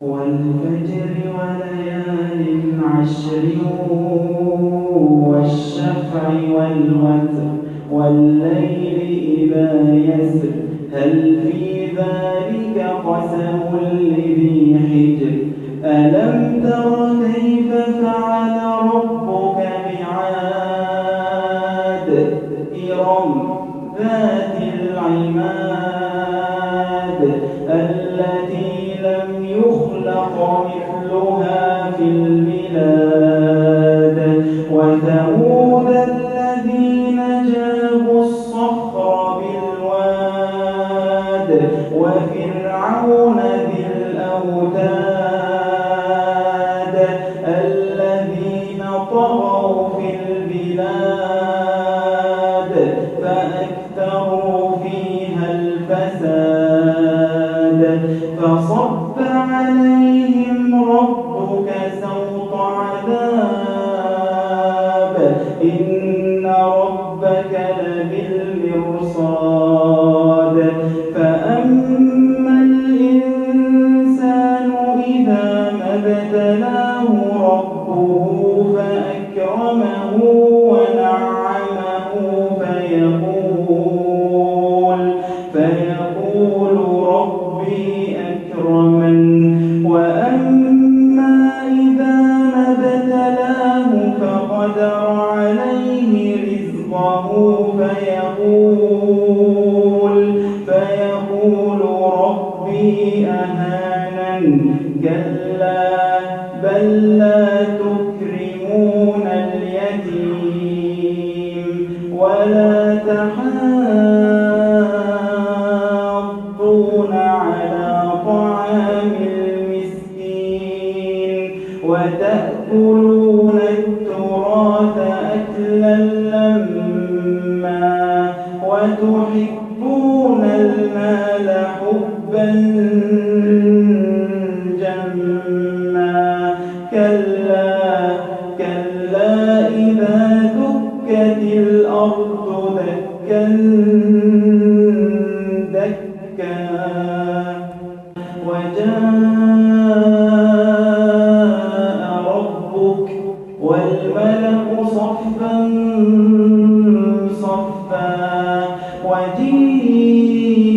والفجر وليال عشر والشفع والوتر والليل إذا يسر هل في ذلك قسم لذي حجر ألم تر كيف فعل ربك بعاد إرم ذات العماد التي لم يخلق مثلها في البلاد وثمود الذين جابوا الصخر بالواد وفرعون ذي الأوتاد الذين طغوا في البلاد فأكثروا فيها الفساد فصب عليهم ربك سوط عذاب إن ربك لبالمرصاد فأما الإنسان إذا ما ابتلاه ربه فأكرمه ونعمه فيقول ربي أكرمن وأما إذا ما ابتلاه فقدر عليه رزقه فيقول ربي أهانن كلا بل لا تكرمون اليتيم ولا تحاضون على طعام المسكين وتأكلون التراث أكلا لما وتحبون المال حبا جما كلا إذا دكت الأرض دكا دكا وجاء ربك والملك صفا صفا وجيء